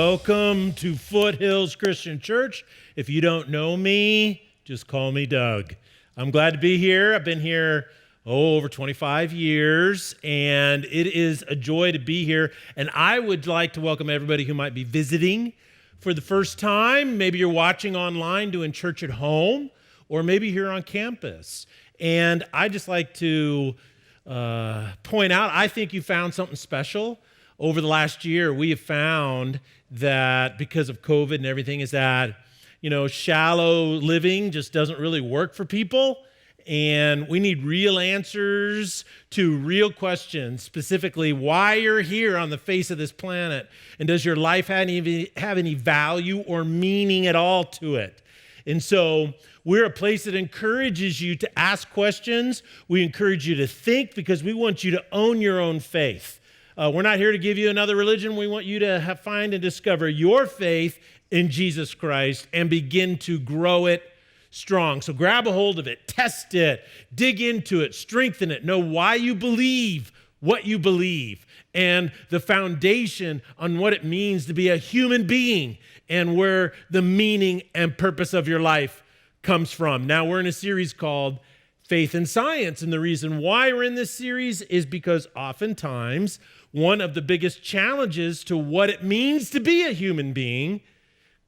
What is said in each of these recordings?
Welcome to Foothills Christian Church. If you don't know me, just call me Doug. I'm glad to be here. I've been here over 25 years, and it is a joy to be here. And I would like to welcome everybody who might be visiting for the first time. Maybe you're watching online doing church at home, or maybe here on campus. And I just like to point out, I think you found something special. Over the last year, we have found that because of COVID and everything is that, shallow living just doesn't really work for people. And we need real answers to real questions, specifically why you're here on the face of this planet. And does your life have any value or meaning at all to it? And so we're a place that encourages you to ask questions. We encourage you to think because we want you to own your own faith. We're not here to give you another religion. We want you to find and discover your faith in Jesus Christ and begin to grow it strong. So grab a hold of it, test it, dig into it, strengthen it, know why you believe what you believe, and the foundation on what it means to be a human being and where the meaning and purpose of your life comes from. Now, we're in a series called Faith and Science, and the reason why we're in this series is because oftentimes one of the biggest challenges to what it means to be a human being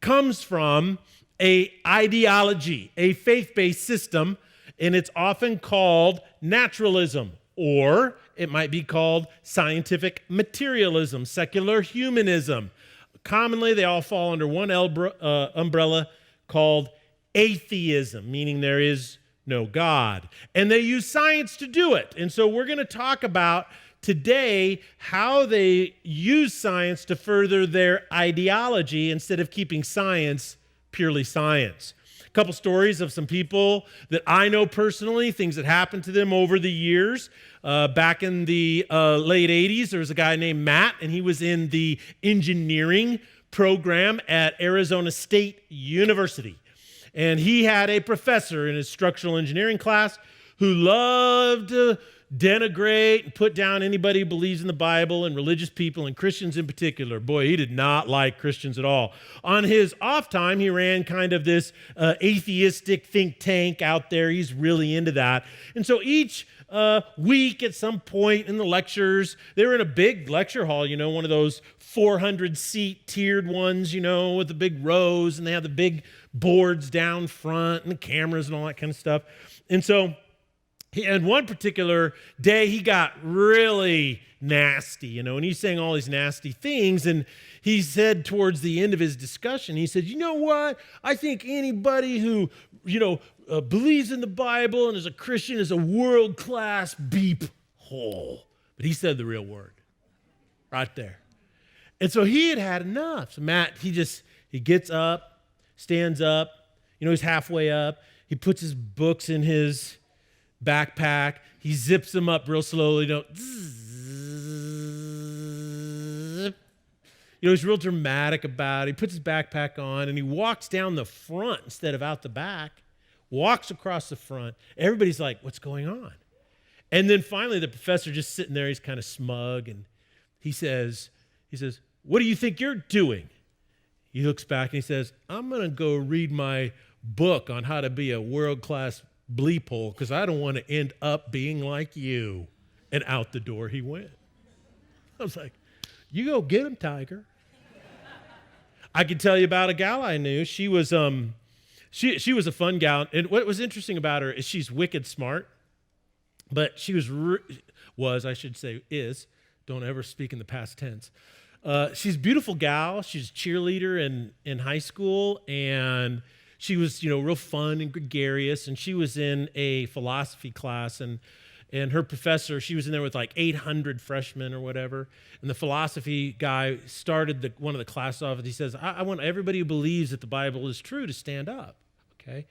comes from an ideology, a faith-based system, and it's often called naturalism, or it might be called scientific materialism, secular humanism. Commonly, they all fall under one umbrella called atheism, meaning there is no God. And they use science to do it. And so we're going to talk about today how they use science to further their ideology instead of keeping science purely science. A couple stories of some people that I know personally, things that happened to them over the years. Back in the late 80s, there was a guy named Matt, and he was in the engineering program at Arizona State University. And he had a professor in his structural engineering class who loved to denigrate and put down anybody who believes in the Bible and religious people and Christians in particular. Boy, he did not like Christians at all. On his off time, he ran kind of this atheistic think tank out there. He's really into that. And so each week at some point in the lectures, they were in a big lecture hall, one of those 400-seat tiered ones, with the big rows, and they have the big boards down front and the cameras and all that kind of stuff. And so and one particular day, he got really nasty, and he's saying all these nasty things, and he said towards the end of his discussion, he said, you know what? I think anybody who, believes in the Bible and is a Christian is a world-class beep hole. But he said the real word right there. And so he had had enough. So Matt, he gets up, stands up, he's halfway up. He puts his books in his backpack. He zips them up real slowly. He's real dramatic about it. He puts his backpack on, and he walks down the front instead of out the back, walks across the front. Everybody's like, what's going on? And then finally, the professor just sitting there, he's kind of smug, and he says, what do you think you're doing? He looks back, and he says, I'm going to go read my book on how to be a world-class bleep hole because I don't want to end up being like you. And out the door he went. I was like, you go get him, Tiger. I could tell you about a gal I knew. She was she was a fun gal. And what was interesting about her is she's wicked smart. But she is, don't ever speak in the past tense. She's a beautiful gal. She's a cheerleader in high school, and she was, real fun and gregarious, and she was in a philosophy class, and her professor, she was in there with like 800 freshmen or whatever, and the philosophy guy started one of the classes off, and he says, I want everybody who believes that the Bible is true to stand up, okay?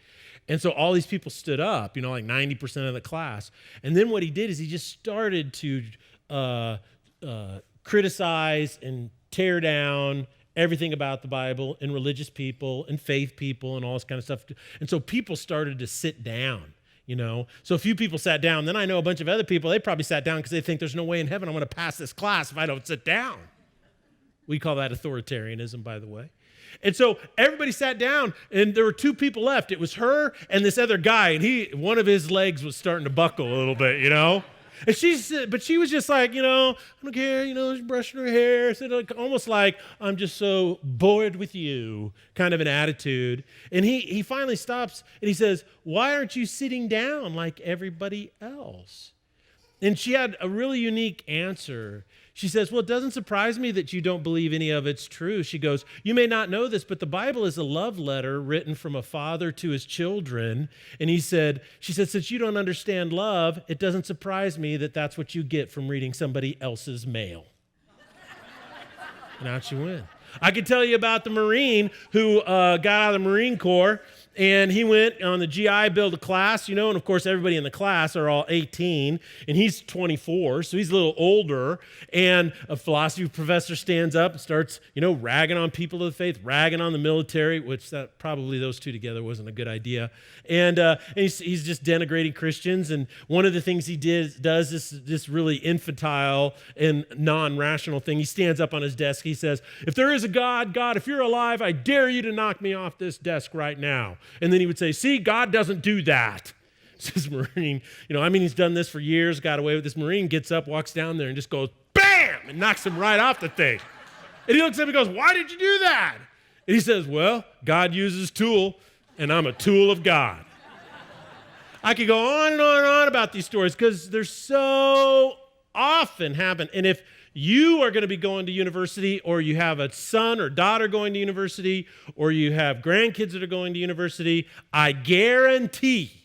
And so all these people stood up, like 90% of the class, and then what he did is he just started to criticize and tear down everything about the Bible and religious people and faith people and all this kind of stuff. And so people started to sit down, So a few people sat down. Then I know a bunch of other people, they probably sat down because they think there's no way in heaven I'm going to pass this class if I don't sit down. We call that authoritarianism, by the way. And so everybody sat down, and there were two people left. It was her and this other guy, and one of his legs was starting to buckle a little bit, And she was just like, I don't care, she's brushing her hair, so almost like, I'm just so bored with you, kind of an attitude. And he finally stops, and he says, why aren't you sitting down like everybody else? And she had a really unique answer. She says, well, it doesn't surprise me that you don't believe any of it's true. She goes, you may not know this, but the Bible is a love letter written from a father to his children. And she said, since you don't understand love, it doesn't surprise me that that's what you get from reading somebody else's mail. And out she went. I could tell you about the Marine who got out of the Marine Corps, and he went on the GI Bill to class, and of course everybody in the class are all 18, and he's 24, so he's a little older, and a philosophy professor stands up and starts, ragging on people of the faith, ragging on the military, which probably those two together wasn't a good idea, and he's just denigrating Christians, and one of the things he does this really infantile and non-rational thing. He stands up on his desk, he says, if there is a God, if you're alive, I dare you to knock me off this desk right now. And then he would say, see, God doesn't do that. So this Marine, he's done this for years, got away with this. Marine gets up, walks down there, and just goes, bam, and knocks him right off the thing. And he looks at him and goes, why did you do that? And he says, well, God uses tool, and I'm a tool of God. I could go on and on and on about these stories because they're so often happen. And if you are going to be going to university, or you have a son or daughter going to university, or you have grandkids that are going to university, I guarantee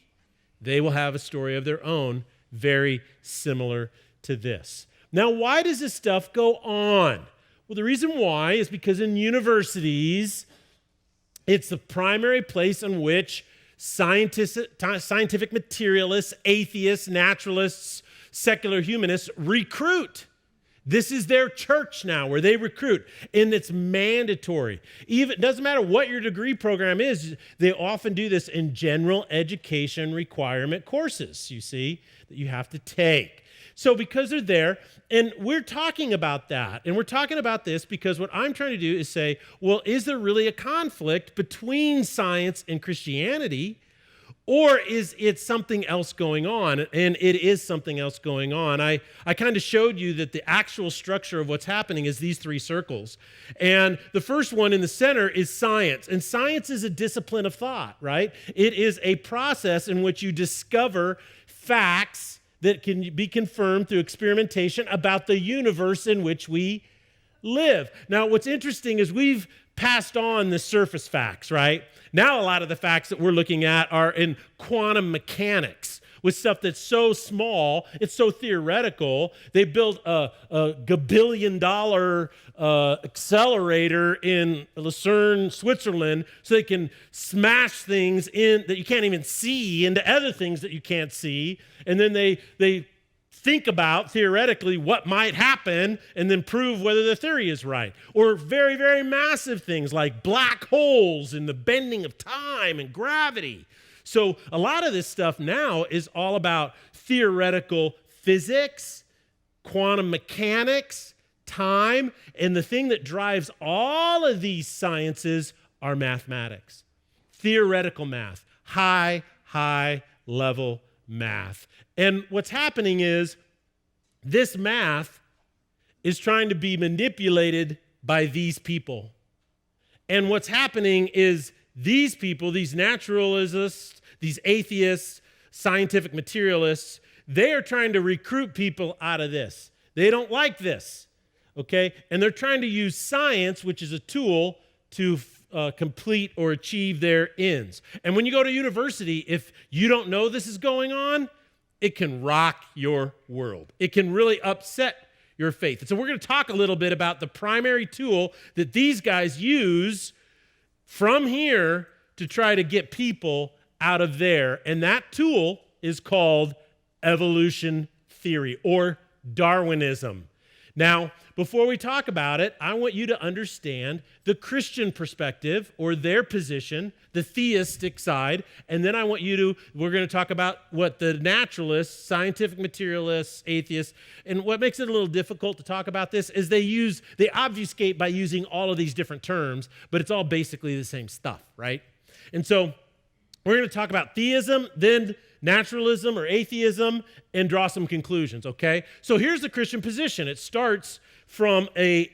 they will have a story of their own very similar to this. Now, why does this stuff go on? Well, the reason why is because in universities, it's the primary place in which scientific materialists, atheists, naturalists, secular humanists recruit. This is their church now where they recruit, and it's mandatory. It doesn't matter what your degree program is, they often do this in general education requirement courses, you see, that you have to take. So because they're there, and we're talking about that, and we're talking about this because what I'm trying to do is say, well, is there really a conflict between science and Christianity? Or is it something else going on? And it is something else going on. I kind of showed you that the actual structure of what's happening is these three circles. And the first one in the center is science. And science is a discipline of thought, right? It is a process in which you discover facts that can be confirmed through experimentation about the universe in which we live. Now, what's interesting is we've passed on the surface facts, right? Now, a lot of the facts that we're looking at are in quantum mechanics, with stuff that's so small, it's so theoretical. They built a gabillion-dollar accelerator in Lucerne, Switzerland, so they can smash things in that you can't even see into other things that you can't see, and then they think about, theoretically, what might happen and then prove whether the theory is right. Or very, very massive things like black holes and the bending of time and gravity. So a lot of this stuff now is all about theoretical physics, quantum mechanics, time, and the thing that drives all of these sciences are mathematics. Theoretical math, high level math. And what's happening is this math is trying to be manipulated by these people. And what's happening is these people, these naturalists, these atheists, scientific materialists, they are trying to recruit people out of this. They don't like this, okay? And they're trying to use science, which is a tool, to complete or achieve their ends. And when you go to university, if you don't know this is going on, it can rock your world. It can really upset your faith. And so we're going to talk a little bit about the primary tool that these guys use from here to try to get people out of there. And that tool is called evolution theory or Darwinism. Now, before we talk about it, I want you to understand the Christian perspective or their position, the theistic side, and then we're going to talk about what the naturalists, scientific materialists, atheists, and what makes it a little difficult to talk about this is they obfuscate by using all of these different terms, but it's all basically the same stuff, right? And so we're going to talk about theism, then naturalism or atheism, and draw some conclusions, okay? So here's the Christian position. It starts from a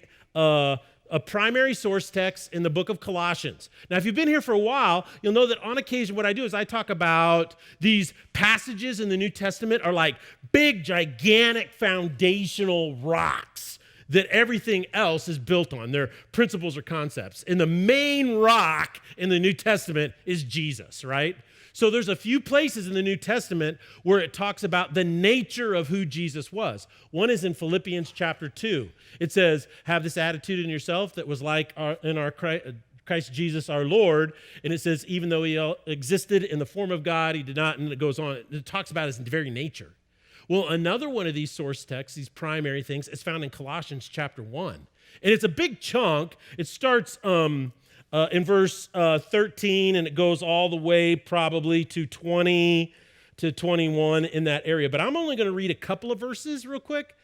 primary source text in the book of Colossians. Now, if you've been here for a while, you'll know that on occasion what I do is I talk about these passages in the New Testament are like big, gigantic foundational rocks that everything else is built on. They're principles or concepts. And the main rock in the New Testament is Jesus, right? So there's a few places in the New Testament where it talks about the nature of who Jesus was. One is in Philippians chapter 2. It says, have this attitude in yourself that was like in our Christ Jesus our Lord. And it says, even though he existed in the form of God, he did not, and it goes on. It talks about his very nature. Well, another one of these source texts, these primary things, is found in Colossians chapter 1. And it's a big chunk. It starts in verse 13, and it goes all the way probably to 20 to 21 in that area. But I'm only going to read a couple of verses real quick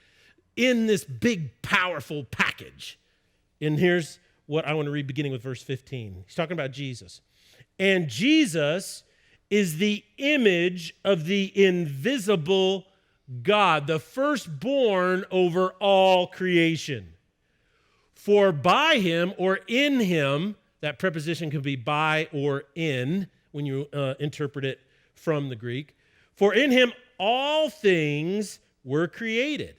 in this big, powerful package. And here's what I want to read beginning with verse 15. He's talking about Jesus. And Jesus is the image of the invisible God, the firstborn over all creation. For by him or in him, that preposition can be by or in when you interpret it from the Greek. For in him all things were created.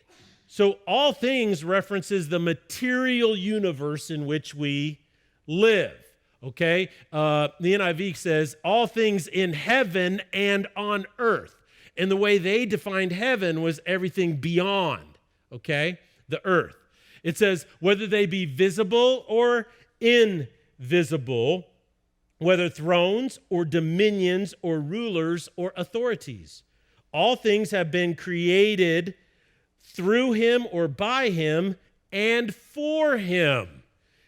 So all things references the material universe in which we live. Okay? The NIV says all things in heaven and on earth. And the way they defined heaven was everything beyond, okay, the earth. It says whether they be visible or invisible, whether thrones or dominions or rulers or authorities. All things have been created through him or by him and for him.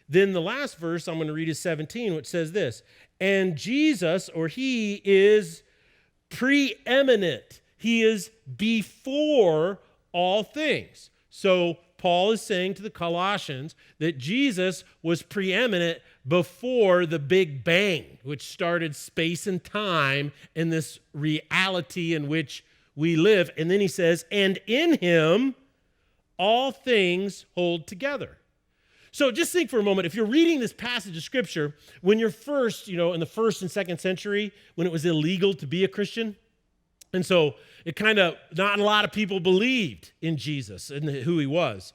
Then the last verse I'm going to read is 17, which says this, and Jesus, or he, is preeminent. He is before all things. So Paul is saying to the Colossians that Jesus was preeminent before the Big Bang, which started space and time in this reality in which we live. And then he says, and in him all things hold together. So just think for a moment, if you're reading this passage of Scripture, when you're first, in the first and second century, when it was illegal to be a Christian, and so not a lot of people believed in Jesus and who he was.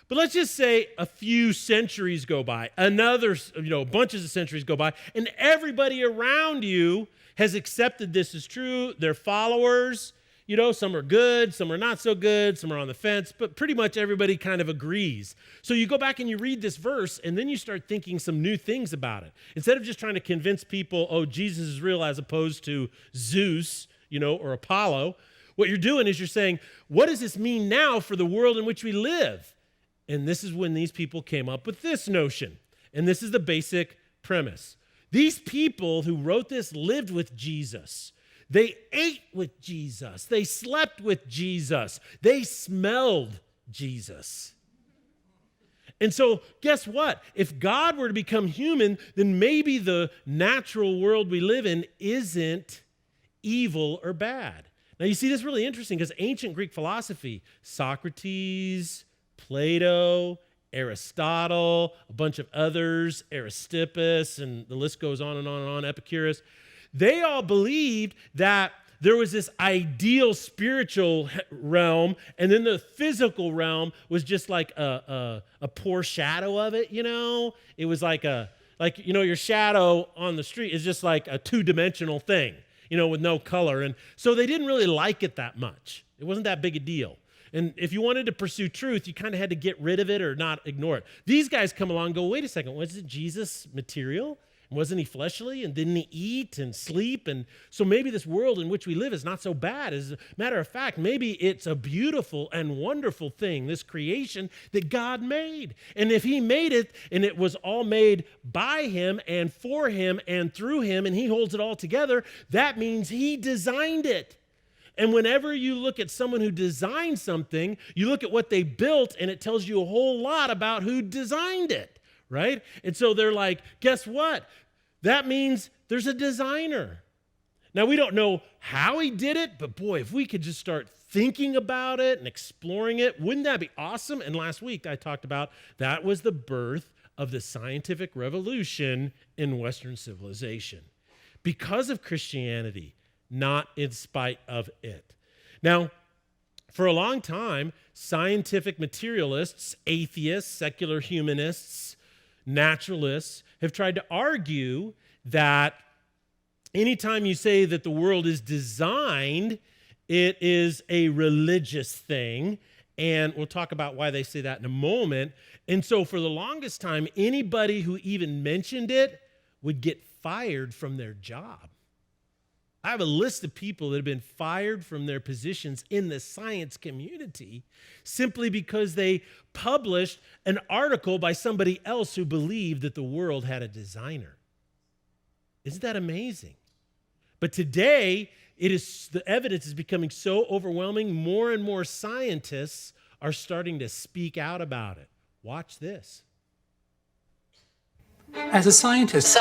But let's just say a few centuries go by, bunches of centuries go by, and everybody around you has accepted this as true. They're followers. Some are good, some are not so good, some are on the fence, but pretty much everybody kind of agrees. So you go back and you read this verse, and then you start thinking some new things about it. Instead of just trying to convince people, oh, Jesus is real as opposed to Zeus, or Apollo, what you're doing is you're saying, what does this mean now for the world in which we live? And this is when these people came up with this notion. And this is the basic premise. These people who wrote this lived with Jesus. They ate with Jesus. They slept with Jesus. They smelled Jesus. And so guess what? If God were to become human, then maybe the natural world we live in isn't evil or bad. Now you see, this is really interesting because ancient Greek philosophy, Socrates, Plato, Aristotle, a bunch of others, Aristippus, and the list goes on and on and on, Epicurus, they all believed that there was this ideal spiritual realm, and then the physical realm was just like a poor shadow of it, It was like your shadow on the street is just like a two-dimensional thing, with no color. And so they didn't really like it that much. It wasn't that big a deal. And if you wanted to pursue truth, you kind of had to get rid of it or not ignore it. These guys come along and go, wait a second, was it Jesus material? Wasn't he fleshly? And didn't he eat and sleep? And so maybe this world in which we live is not so bad. As a matter of fact, maybe it's a beautiful and wonderful thing, this creation that God made. And if he made it, and it was all made by him and for him and through him, and he holds it all together, that means he designed it. And whenever you look at someone who designed something, you look at what they built, and it tells you a whole lot about who designed it, right? And so they're like, guess what? That means there's a designer. Now, we don't know how he did it, but boy, if we could just start thinking about it and exploring it, wouldn't that be awesome? And last week I talked about that was the birth of the scientific revolution in Western civilization because of Christianity, not in spite of it. Now, for a long time, scientific materialists, atheists, secular humanists, naturalists have tried to argue that anytime you say that the world is designed, it is a religious thing. And we'll talk about why they say that in a moment. And so for the longest time, anybody who even mentioned it would get fired from their job. I have a list of people that have been fired from their positions in the science community simply because they published an article by somebody else who believed that the world had a designer. Isn't that amazing? But today, the evidence is becoming so overwhelming, more and more scientists are starting to speak out about it. Watch this. As a scientist,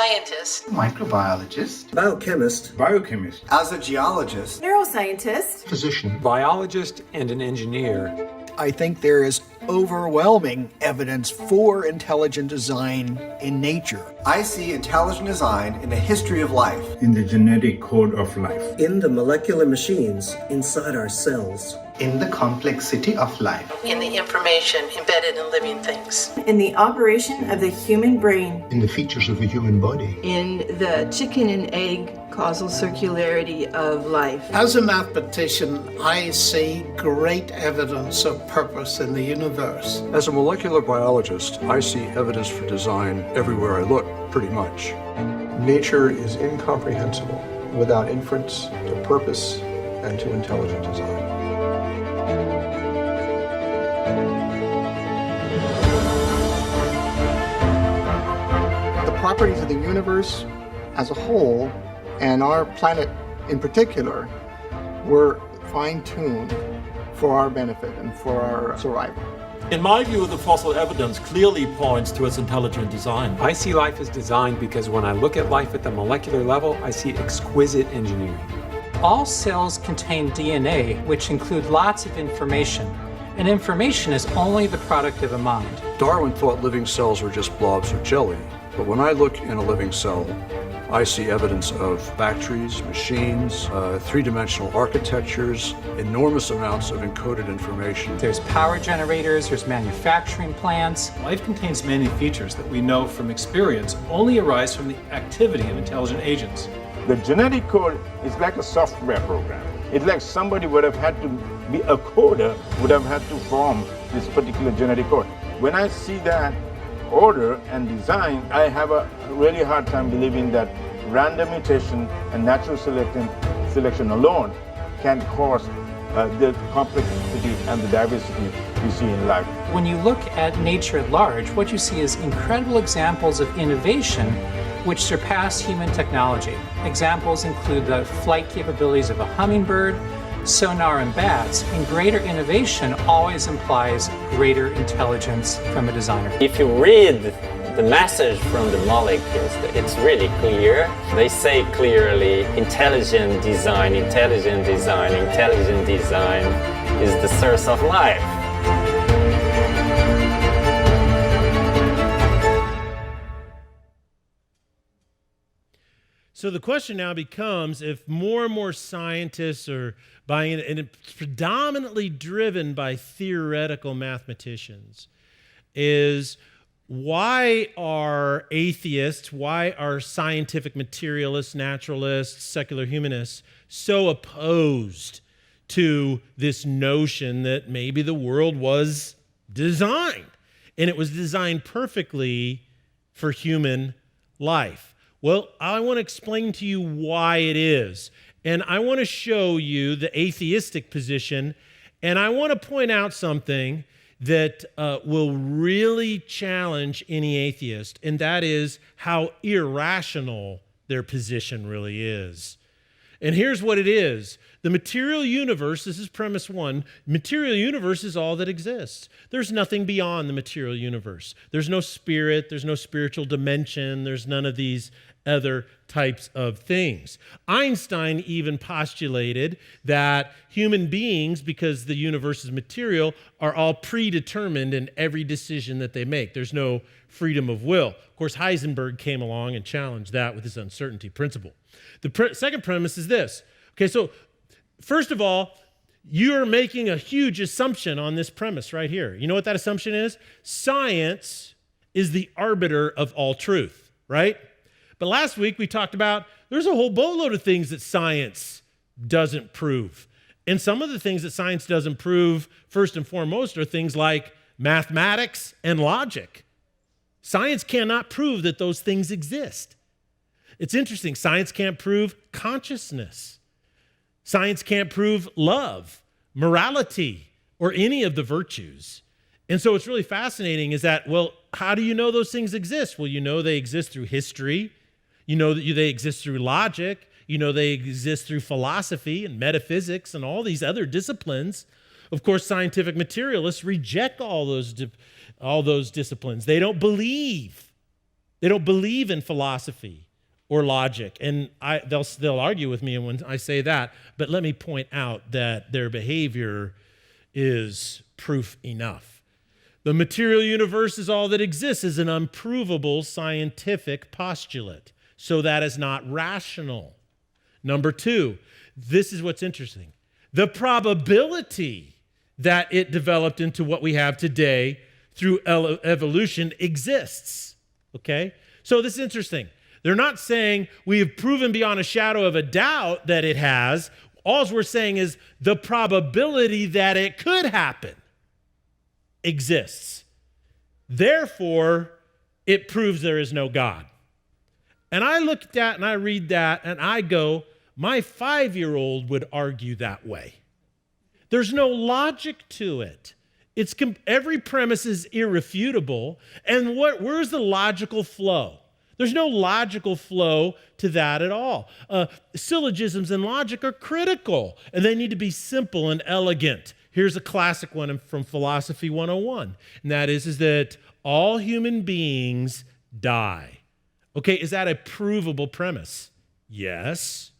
microbiologist, biochemist, as a geologist, neuroscientist, physician, biologist, and an engineer, I think there is overwhelming evidence for intelligent design in nature. I see intelligent design in the history of life, in the genetic code of life, in the molecular machines inside our cells, in the complexity of life, in the information embedded in living things, in the operation of the human brain, in the features of the human body, in the chicken and egg causal circularity of life. As a mathematician, I see great evidence of purpose in the universe. As a molecular biologist, I see evidence for design everywhere I look, pretty much. Nature is incomprehensible without inference to purpose and to intelligent design. The properties of the universe as a whole, and our planet in particular, were fine-tuned for our benefit and for our survival. In my view, the fossil evidence clearly points towards intelligent design. I see life as designed because when I look at life at the molecular level, I see exquisite engineering. All cells contain DNA, which include lots of information, and information is only the product of a mind. Darwin thought living cells were just blobs of jelly, but when I look in a living cell, I see evidence of factories, machines, three-dimensional architectures, enormous amounts of encoded information. There's power generators, there's manufacturing plants. Life contains many features that we know from experience only arise from the activity of intelligent agents. The genetic code is like a software program. It's like somebody would have had to be a coder, would have had to form this particular genetic code. When I see that order and design, I have a really hard time believing that random mutation and natural selection alone can cause the complexity and the diversity we see in life. When you look at nature at large, what you see is incredible examples of innovation which surpass human technology. Examples include the flight capabilities of a hummingbird, sonar and bats, and greater innovation always implies greater intelligence from a designer. If you read the message from the molecules, it's really clear. They say clearly, intelligent design, intelligent design, intelligent design is the source of life. So the question now becomes, if more and more scientists are buying it, and it's predominantly driven by theoretical mathematicians, is why are atheists, why are scientific materialists, naturalists, secular humanists so opposed to this notion that maybe the world was designed, and it was designed perfectly for human life? Well, I want to explain to you why it is. And I want to show you the atheistic position. And I want to point out something that will really challenge any atheist, and that is how irrational their position really is. And here's what it is. The material universe, this is premise one, material universe is all that exists. There's nothing beyond the material universe. There's no spirit, there's no spiritual dimension, there's none of these other types of things. Einstein even postulated that human beings, because the universe is material, are all predetermined in every decision that they make. There's no freedom of will. Of course, Heisenberg came along and challenged that with his uncertainty principle. The second premise is this. Okay, so first of all, you're making a huge assumption on this premise right here. You know what that assumption is? Science is the arbiter of all truth, right? But last week we talked about there's a whole boatload of things that science doesn't prove. And some of the things that science doesn't prove, first and foremost, are things like mathematics and logic. Science cannot prove that those things exist. It's interesting. Science can't prove consciousness. Science can't prove love, morality, or any of the virtues. And so what's really fascinating is that, well, how do you know those things exist? Well, you know they exist through history. You know that they exist through logic. You know they exist through philosophy and metaphysics and all these other disciplines. Of course, scientific materialists reject all those disciplines. They don't believe. They don't believe in philosophy or logic. And they'll argue with me when I say that. But let me point out that their behavior is proof enough. The material universe is all that exists is an unprovable scientific postulate. So that is not rational. Number two, this is what's interesting. The probability that it developed into what we have today through evolution exists. Okay? So this is interesting. They're not saying we have proven beyond a shadow of a doubt that it has. All we're saying is the probability that it could happen exists. Therefore, it proves there is no God. And I look at that and I read that and I go, my 5-year-old would argue that way. There's no logic to it. Every premise is irrefutable. And where's the logical flow? There's no logical flow to that at all. Syllogisms and logic are critical, and they need to be simple and elegant. Here's a classic one from Philosophy 101, and that is that all human beings die. Okay, is that a provable premise? Yes.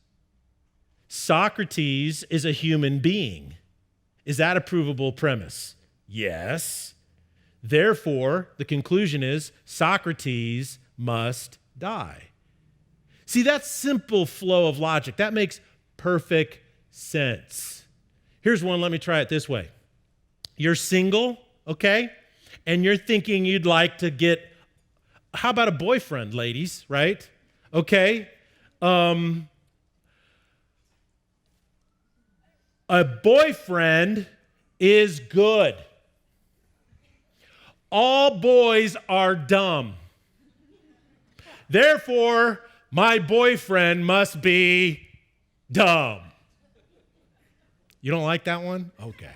Socrates is a human being. Is that a provable premise? Yes. Therefore, the conclusion is Socrates must die. See, that's simple flow of logic. That makes perfect sense. Here's one, let me try it this way. You're single, okay? And you're thinking you'd like to get, how about a boyfriend, ladies, right? Okay? A boyfriend is good. All boys are dumb. Therefore, my boyfriend must be dumb. You don't like that one? Okay.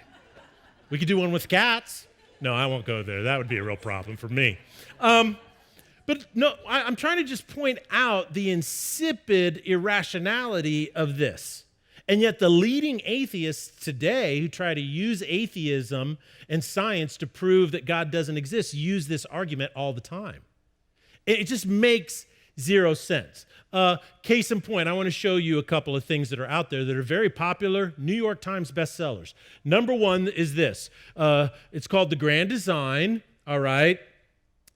We could do one with cats. No, I won't go there. That would be a real problem for me. But no, I'm trying to just point out the insipid irrationality of this. And yet the leading atheists today who try to use atheism and science to prove that God doesn't exist use this argument all the time. It just makes zero sense. Case in point, I want to show you a couple of things that are out there that are very popular, New York Times bestsellers. Number one is this. It's called The Grand Design, all right,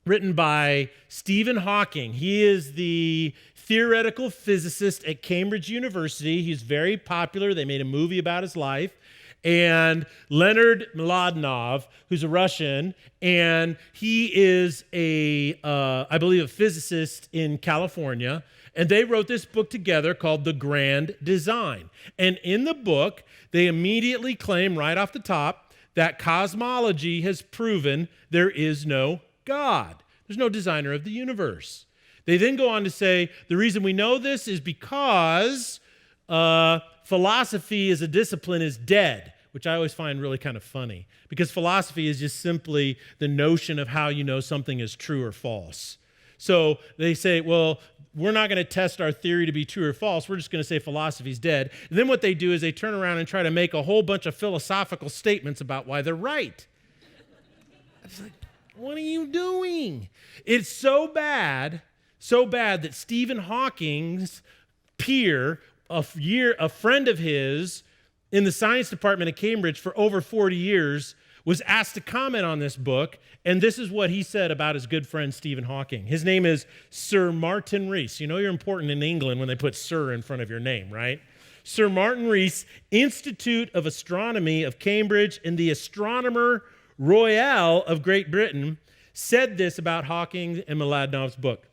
written by Stephen Hawking. He is the theoretical physicist at Cambridge University. He's very popular. They made a movie about his life. And Leonard Mlodinov, who's a Russian, and he is I believe, a physicist in California. And they wrote this book together called The Grand Design. And in the book, they immediately claim right off the top that cosmology has proven there is no God. There's no designer of the universe. They then go on to say, the reason we know this is because philosophy as a discipline is dead, which I always find really kind of funny, because philosophy is just simply the notion of how you know something is true or false. So they say, well, we're not going to test our theory to be true or false. We're just going to say philosophy's dead. And then what they do is they turn around and try to make a whole bunch of philosophical statements about why they're right. It's like, what are you doing? It's so bad that Stephen Hawking's peer, a friend of his in the science department at Cambridge for over 40 years, was asked to comment on this book, and this is what he said about his good friend Stephen Hawking. His name is Sir Martin Rees. You know you're important in England when they put Sir in front of your name, right? Sir Martin Rees, Institute of Astronomy of Cambridge and the Astronomer Royal of Great Britain, said this about Hawking and Mladanov's book.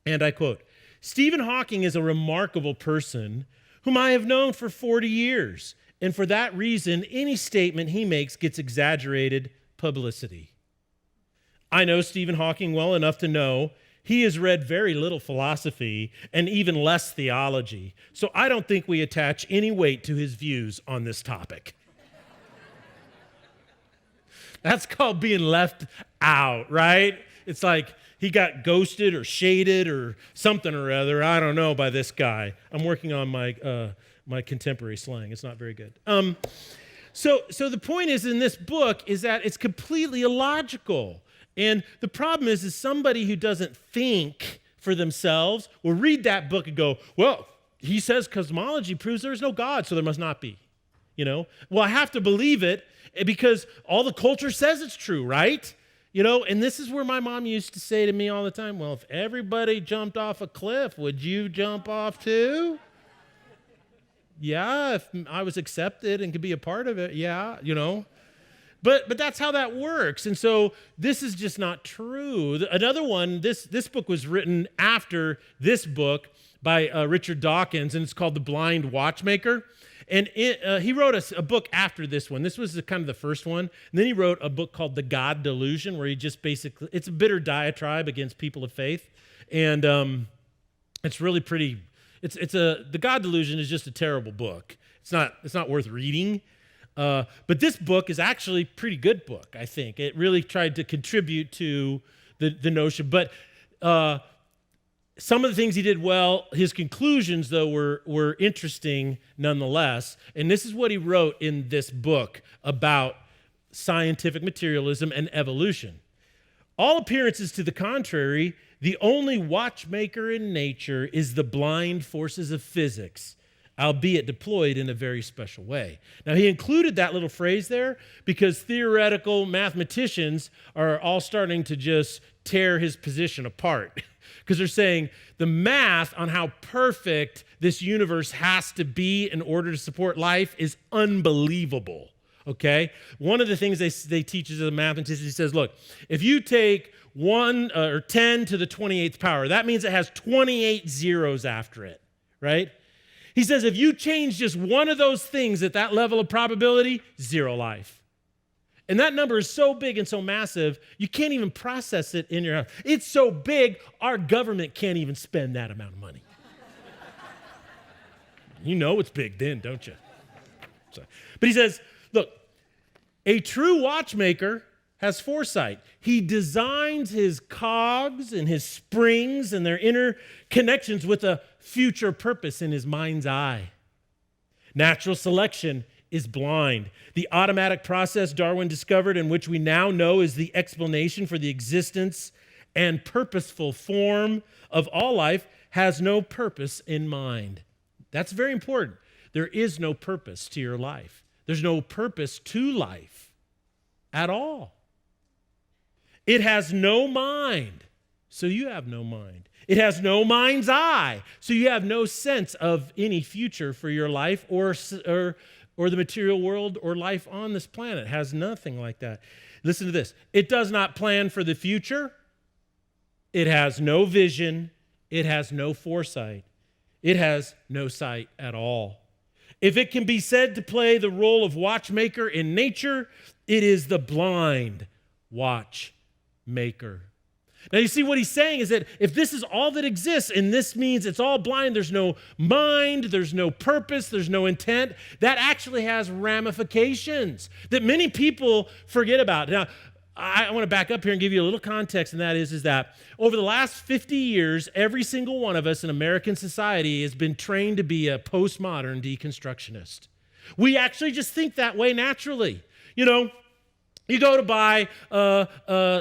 And I quote, "Stephen Hawking is a remarkable person whom I have known for 40 years. And for that reason, any statement he makes gets exaggerated publicity. I know Stephen Hawking well enough to know he has read very little philosophy and even less theology, so I don't think we attach any weight to his views on this topic." That's called being left out, right? It's like he got ghosted or shaded or something or other, I don't know, by this guy. I'm working on my contemporary slang. It's not very good. So the point is in this book is that it's completely illogical. And the problem is somebody who doesn't think for themselves will read that book and go, well, he says cosmology proves there is no God, so there must not be. Well, I have to believe it because all the culture says it's true, right? And this is where my mom used to say to me all the time, well, if everybody jumped off a cliff, would you jump off too? Yeah, if I was accepted and could be a part of it, yeah, But that's how that works. And so this is just not true. Another one, this book was written after this book by Richard Dawkins, and it's called The Blind Watchmaker. And he wrote a book after this one. This was kind of the first one. And then he wrote a book called The God Delusion, where he just basically, it's a bitter diatribe against people of faith. And it's really pretty, The God Delusion is just a terrible book. It's not worth reading. But this book is actually a pretty good book, I think. It really tried to contribute to the notion. But some of the things he did well, his conclusions, though, were interesting nonetheless. And this is what he wrote in this book about scientific materialism and evolution. All appearances to the contrary, the only watchmaker in nature is the blind forces of physics, albeit deployed in a very special way. Now, he included that little phrase there because theoretical mathematicians are all starting to just tear his position apart because they're saying the math on how perfect this universe has to be in order to support life is unbelievable, okay? One of the things they teach as a mathematician, he says, look, if you take 1 or 10 to the 28th power, that means it has 28 zeros after it, right? He says if you change just one of those things at that level of probability, zero life. And that number is so big and so massive, you can't even process it in your house. It's so big, our government can't even spend that amount of money. You know it's big then, don't you? But he says, look, a true watchmaker has foresight. He designs his cogs and his springs and their inner connections with a future purpose in his mind's eye. Natural selection is blind. The automatic process Darwin discovered, and which we now know is the explanation for the existence and purposeful form of all life, has no purpose in mind. That's very important. There is no purpose to your life. There's no purpose to life at all. It has no mind, so you have no mind. It has no mind's eye, so you have no sense of any future for your life or the material world or life on this planet. It has nothing like that. Listen to this. It does not plan for the future. It has no vision. It has no foresight. It has no sight at all. If it can be said to play the role of watchmaker in nature, it is the blind watchmaker. Now, you see what he's saying is that if this is all that exists, and this means it's all blind, there's no mind, there's no purpose, there's no intent, that actually has ramifications that many people forget about. Now, I want to back up here and give you a little context, and that is that over the last 50 years, every single one of us in American society has been trained to be a postmodern deconstructionist. We actually just think that way naturally. You go to buy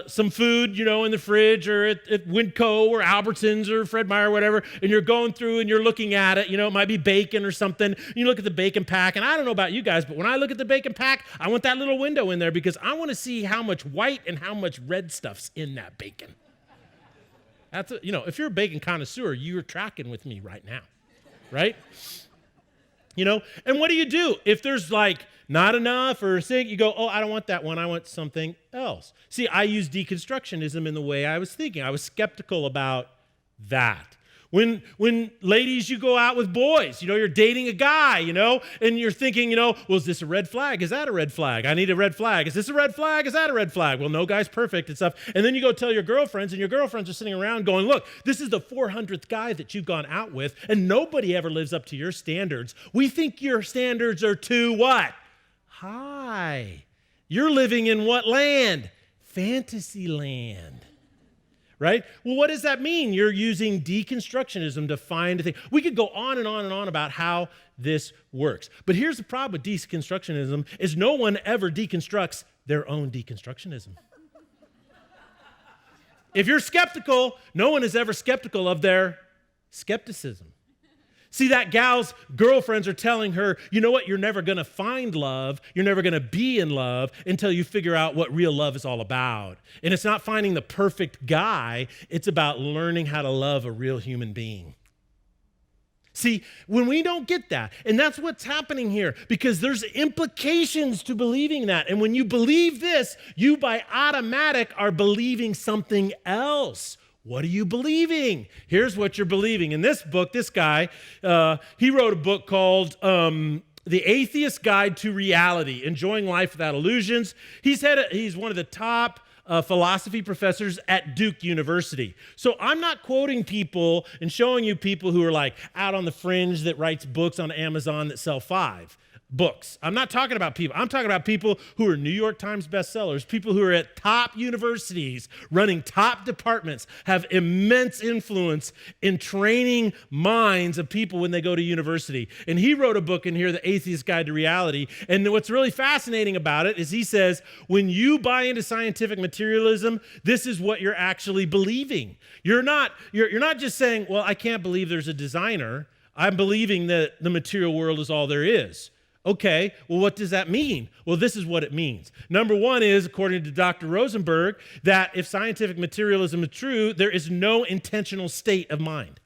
some food, in the fridge or at Winco or Albertsons or Fred Meyer or whatever, and you're going through and you're looking at it. It might be bacon or something. You look at the bacon pack, and I don't know about you guys, but when I look at the bacon pack, I want that little window in there because I want to see how much white and how much red stuff's in that bacon. That's if you're a bacon connoisseur, you're tracking with me right now, right? And what do? If there's not enough or sick, you go, oh, I don't want that one. I want something else. See, I use deconstructionism in the way I was thinking. I was skeptical about that. When ladies, you go out with boys, you're dating a guy, and you're thinking, well, is this a red flag? Is that a red flag? I need a red flag. Is this a red flag? Is that a red flag? Well, no guy's perfect and stuff. And then you go tell your girlfriends, and your girlfriends are sitting around going, look, this is the 400th guy that you've gone out with, and nobody ever lives up to your standards. We think your standards are too what? High. You're living in what land? Fantasy land. Right? Well, what does that mean? You're using deconstructionism to find a thing. We could go on and on and on about how this works. But here's the problem with deconstructionism is no one ever deconstructs their own deconstructionism. If you're skeptical, no one is ever skeptical of their skepticism. See, that gal's girlfriends are telling her, you know what, you're never going to find love, you're never going to be in love until you figure out what real love is all about. And it's not finding the perfect guy, it's about learning how to love a real human being. See, when we don't get that, and that's what's happening here, because there's implications to believing that. And when you believe this, you by automatic are believing something else. What are you believing? Here's what you're believing. In this book, this guy, he wrote a book called The Atheist Guide to Reality, Enjoying Life Without Illusions. He's one of the top philosophy professors at Duke University. So I'm not quoting people and showing you people who are out on the fringe that writes books on Amazon that sell 5 books. I'm not talking about people. I'm talking about people who are New York Times bestsellers, people who are at top universities, running top departments, have immense influence in training minds of people when they go to university. And he wrote a book in here, The Atheist Guide to Reality. And what's really fascinating about it is he says, when you buy into scientific materialism, this is what you're actually believing. You're not just saying, well, I can't believe there's a designer. I'm believing that the material world is all there is. Okay, well, what does that mean? Well, this is what it means. Number one is, according to Dr. Rosenberg, that if scientific materialism is true, there is no intentional state of mind.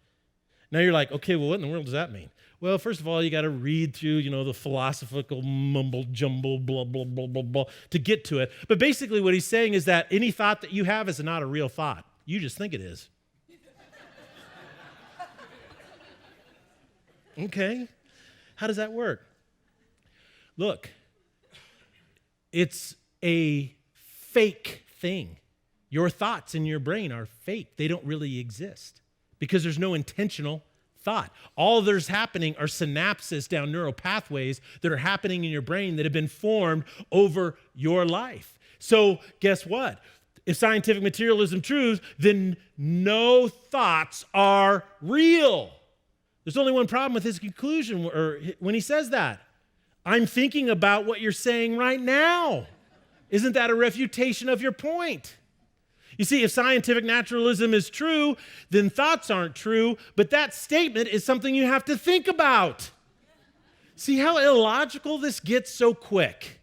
Now you're like, okay, well, what in the world does that mean? Well, first of all, you got to read through, the philosophical mumble jumble, blah, blah, blah, blah, blah, to get to it. But basically what he's saying is that any thought that you have is not a real thought. You just think it is. Okay, how does that work? Look, it's a fake thing. Your thoughts in your brain are fake. They don't really exist because there's no intentional thought. All there's happening are synapses down neural pathways that are happening in your brain that have been formed over your life. So guess what? If scientific materialism is true, then no thoughts are real. There's only one problem with his conclusion or when he says that. I'm thinking about what you're saying right now. Isn't that a refutation of your point? You see, if scientific naturalism is true, then thoughts aren't true, but that statement is something you have to think about. See how illogical this gets so quick?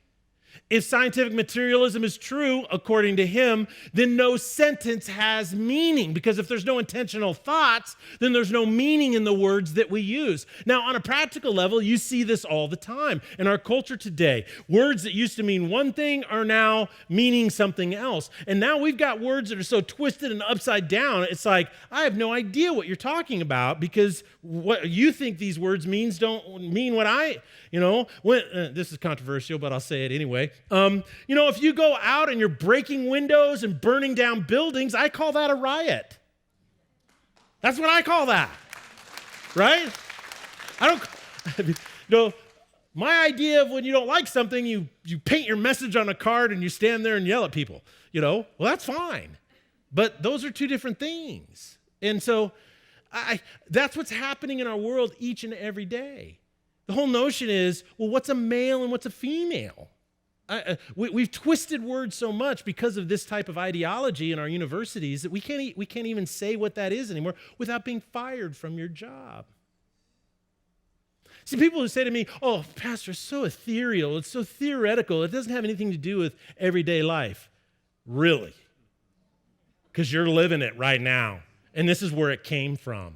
If scientific materialism is true, according to him, then no sentence has meaning, because if there's no intentional thoughts, then there's no meaning in the words that we use. Now, on a practical level, you see this all the time in our culture today. Words that used to mean one thing are now meaning something else. And now we've got words that are so twisted and upside down, it's like, I have no idea what you're talking about, because what you think these words means don't mean what this is controversial, but I'll say it anyway. If you go out and you're breaking windows and burning down buildings, I call that a riot. That's what I call that, right? My idea of when you don't like something, you paint your message on a card and you stand there and yell at people, well, that's fine. But those are two different things. And so that's what's happening in our world each and every day. The whole notion is, well, what's a male and what's a female? We've twisted words so much because of this type of ideology in our universities that we can't even say what that is anymore without being fired from your job. See, people who say to me, oh, Pastor, it's so ethereal, it's so theoretical, it doesn't have anything to do with everyday life. Really? Because you're living it right now. And this is where it came from,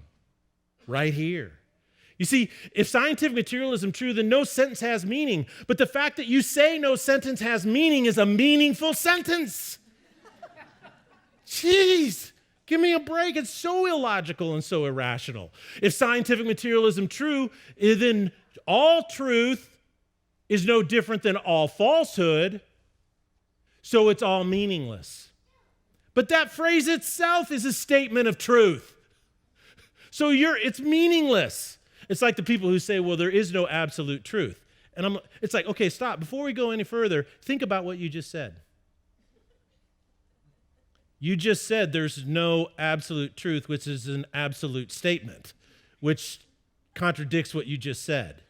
right here. You see, if scientific materialism is true, then no sentence has meaning. But the fact that you say no sentence has meaning is a meaningful sentence. Jeez, give me a break. It's so illogical and so irrational. If scientific materialism is true, then all truth is no different than all falsehood, so it's all meaningless. But that phrase itself is a statement of truth. So it's meaningless. It's like the people who say, well, there is no absolute truth. And it's like, okay, stop. Before we go any further, think about what you just said. You just said there's no absolute truth, which is an absolute statement, which contradicts what you just said.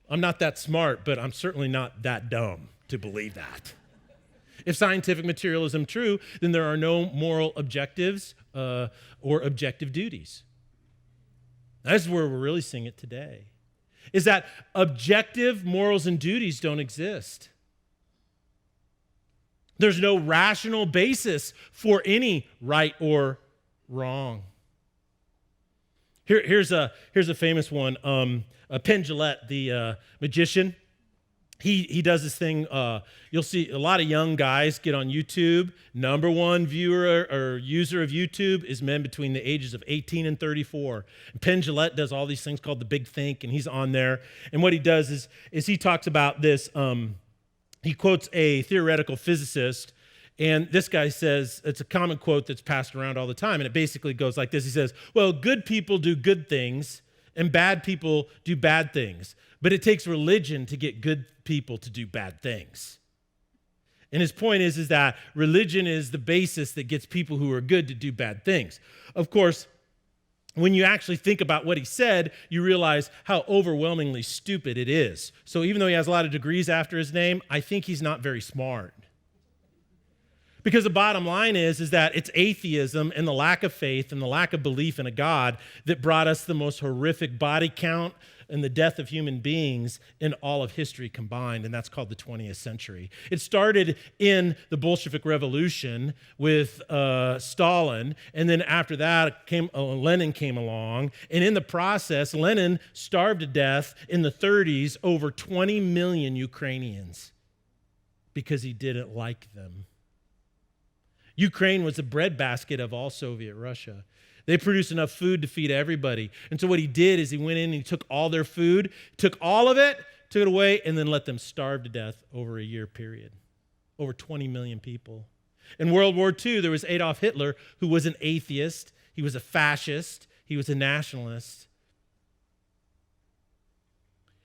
I'm not that smart, but I'm certainly not that dumb to believe that. If scientific materialism is true, then there are no moral objectives or objective duties. That's where we're really seeing it today, is that objective morals and duties don't exist. There's no rational basis for any right or wrong. Here's a famous one. Penn Jillette, the magician, he does this thing. You'll see a lot of young guys get on YouTube. Number one viewer or user of YouTube is men between the ages of 18 and 34. And Penn Jillette does all these things called the Big Think, and he's on there. And what he does is he talks about this. He quotes a theoretical physicist, and this guy says, it's a common quote that's passed around all the time, and it basically goes like this. He says, well, good people do good things, and bad people do bad things. But it takes religion to get good people to do bad things. And his point is that religion is the basis that gets people who are good to do bad things. Of course, when you actually think about what he said, you realize how overwhelmingly stupid it is. So even though he has a lot of degrees after his name, I think he's not very smart. Because the bottom line is that it's atheism and the lack of faith and the lack of belief in a God that brought us the most horrific body count and the death of human beings in all of history combined, and that's called the 20th century. It started in the Bolshevik Revolution with Stalin, and then after that Lenin came along, and in the process, Lenin starved to death in the 30s over 20 million Ukrainians because he didn't like them. Ukraine was the breadbasket of all Soviet Russia. They produced enough food to feed everybody. And so what he did is he went in and he took all their food, took all of it, took it away, and then let them starve to death over a year period. Over 20 million people. In World War II, there was Adolf Hitler, who was an atheist. He was a fascist. He was a nationalist.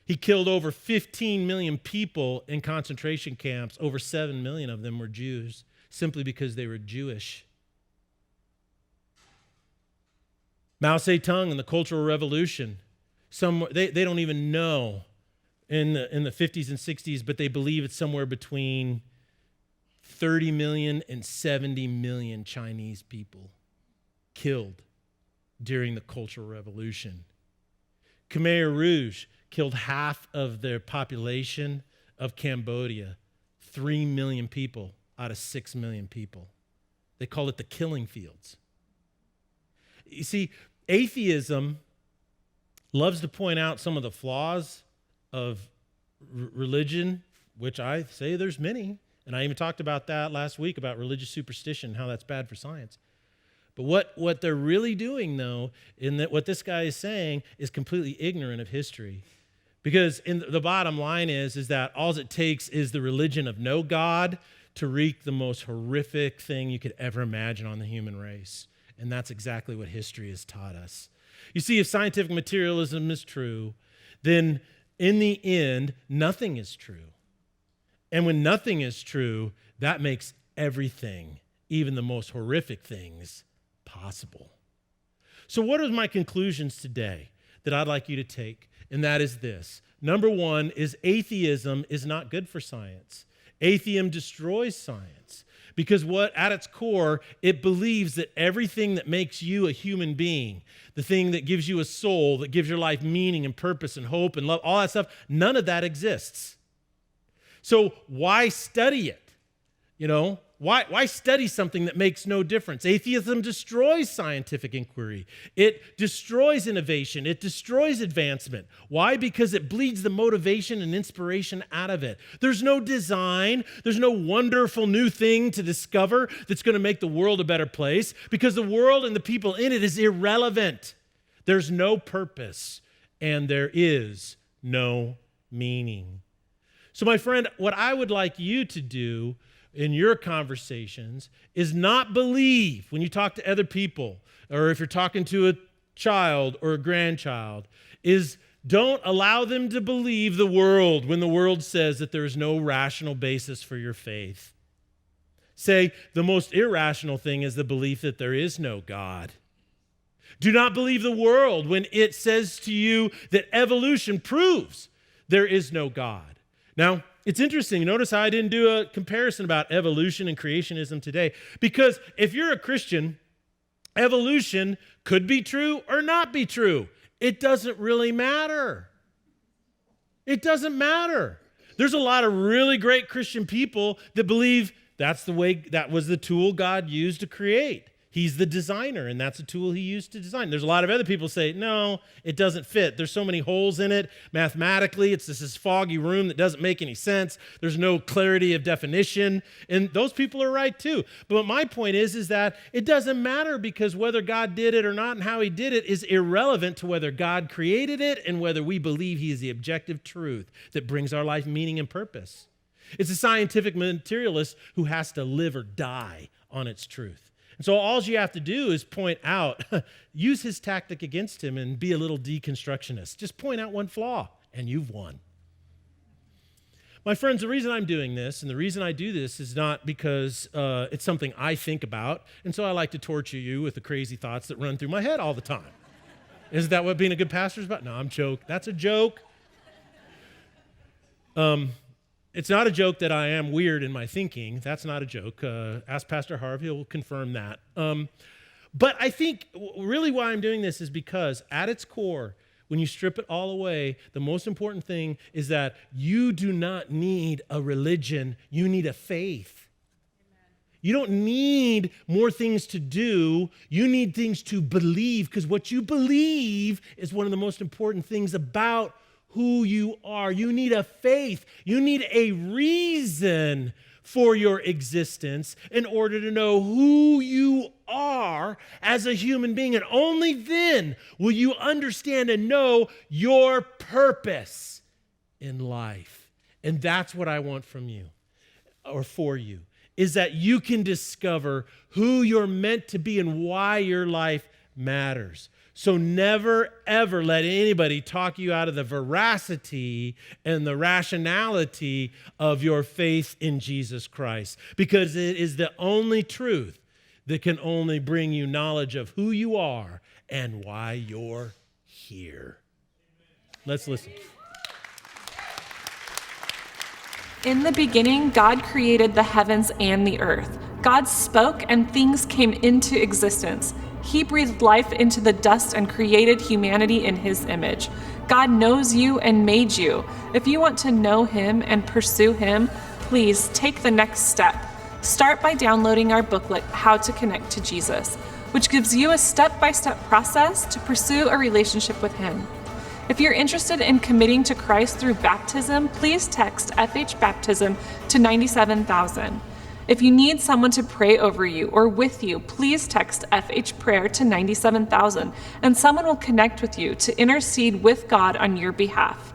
He killed over 15 million people in concentration camps. Over 7 million of them were Jews, simply because they were Jewish. Mao Zedong and the Cultural Revolution, they don't even know in the 50s and 60s, but they believe it's somewhere between 30 million and 70 million Chinese people killed during the Cultural Revolution. Khmer Rouge killed half of their population of Cambodia, 3 million people out of 6 million people. They call it the killing fields. You see, atheism loves to point out some of the flaws of religion, which I say there's many, and I even talked about that last week about religious superstition and how that's bad for science. But what they're really doing, though, in that what this guy is saying is completely ignorant of history. Because the bottom line is that all it takes is the religion of no God to wreak the most horrific thing you could ever imagine on the human race. And that's exactly what history has taught us. You see, if scientific materialism is true, then in the end, nothing is true. And when nothing is true, that makes everything, even the most horrific things, possible. So what are my conclusions today that I'd like you to take? And that is this. Number one is atheism is not good for science. Atheism destroys science because at its core, it believes that everything that makes you a human being, the thing that gives you a soul, that gives your life meaning and purpose and hope and love, all that stuff, none of that exists. So why study it? Why study something that makes no difference? Atheism destroys scientific inquiry. It destroys innovation. It destroys advancement. Why? Because it bleeds the motivation and inspiration out of it. There's no design. There's no wonderful new thing to discover that's going to make the world a better place because the world and the people in it is irrelevant. There's no purpose and there is no meaning. So my friend, what I would like you to do in your conversations is not believe when you talk to other people, or if you're talking to a child or a grandchild, is don't allow them to believe the world when the world says that there is no rational basis for your faith. Say, the most irrational thing is the belief that there is no God. Do not believe the world when it says to you that evolution proves there is no God. Now, it's interesting. Notice how I didn't do a comparison about evolution and creationism today. Because if you're a Christian, evolution could be true or not be true. It doesn't really matter. It doesn't matter. There's a lot of really great Christian people that believe that was the tool God used to create. He's the designer, and that's a tool he used to design. There's a lot of other people say, no, it doesn't fit. There's so many holes in it. Mathematically, it's this foggy room that doesn't make any sense. There's no clarity of definition, and those people are right too. But my point is that it doesn't matter because whether God did it or not and how he did it is irrelevant to whether God created it and whether we believe he is the objective truth that brings our life meaning and purpose. It's a scientific materialist who has to live or die on its truth. And so all you have to do is point out, use his tactic against him and be a little deconstructionist. Just point out one flaw and you've won. My friends, the reason I'm doing this and the reason I do this is not because it's something I think about, and so I like to torture you with the crazy thoughts that run through my head all the time. Isn't that what being a good pastor is about? No, I'm joking. That's a joke. It's not a joke that I am weird in my thinking. That's not a joke. Ask Pastor Harv, he'll confirm that. But I think really why I'm doing this is because at its core, when you strip it all away, the most important thing is that you do not need a religion, you need a faith. You don't need more things to do, you need things to believe, because what you believe is one of the most important things about who you are. You need a faith. You need a reason for your existence in order to know who you are as a human being. And only then will you understand and know your purpose in life. And that's what I want from you, or for you, is that you can discover who you're meant to be and why your life matters. So never, ever let anybody talk you out of the veracity and the rationality of your faith in Jesus Christ, because it is the only truth that can only bring you knowledge of who you are and why you're here. Let's listen. In the beginning, God created the heavens and the earth. God spoke and things came into existence. He breathed life into the dust and created humanity in his image. God knows you and made you. If you want to know him and pursue him, please take the next step. Start by downloading our booklet, How to Connect to Jesus, which gives you a step-by-step process to pursue a relationship with him. If you're interested in committing to Christ through baptism, please text FH Baptism to 97,000. If you need someone to pray over you or with you, please text FH Prayer to 97,000 and someone will connect with you to intercede with God on your behalf.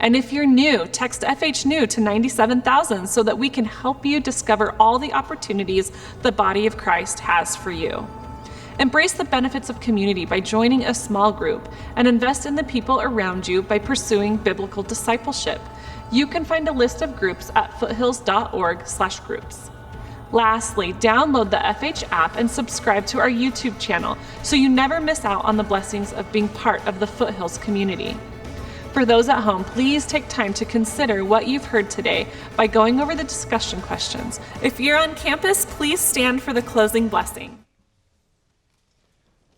And if you're new, text FHNEW to 97,000 so that we can help you discover all the opportunities the body of Christ has for you. Embrace the benefits of community by joining a small group, and invest in the people around you by pursuing biblical discipleship. You can find a list of groups at foothills.org/groups. Lastly, download the FH app and subscribe to our YouTube channel so you never miss out on the blessings of being part of the Foothills community. For those at home, please take time to consider what you've heard today by going over the discussion questions. If you're on campus, please stand for the closing blessing.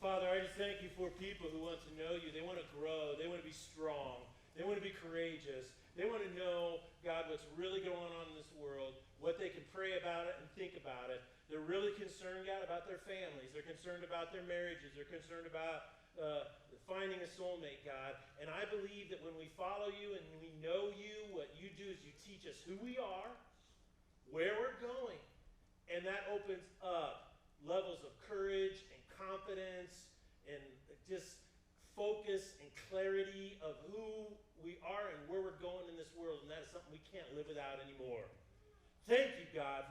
Father, I just thank you for people who want to know you. They want to grow. They want to be strong. They want to be courageous. They want to know, God, what's really going on in this world, what they can pray about it and think about it. They're really concerned, God, about their families. They're concerned about their marriages. They're concerned about finding a soulmate, God. And I believe that when we follow you and we know you, what you do is you teach us who we are, where we're going, and that opens up levels of courage and confidence and just focus and clarity of who we are and where we're going in this world, and that is something we can't live without anymore. Thank you, God, for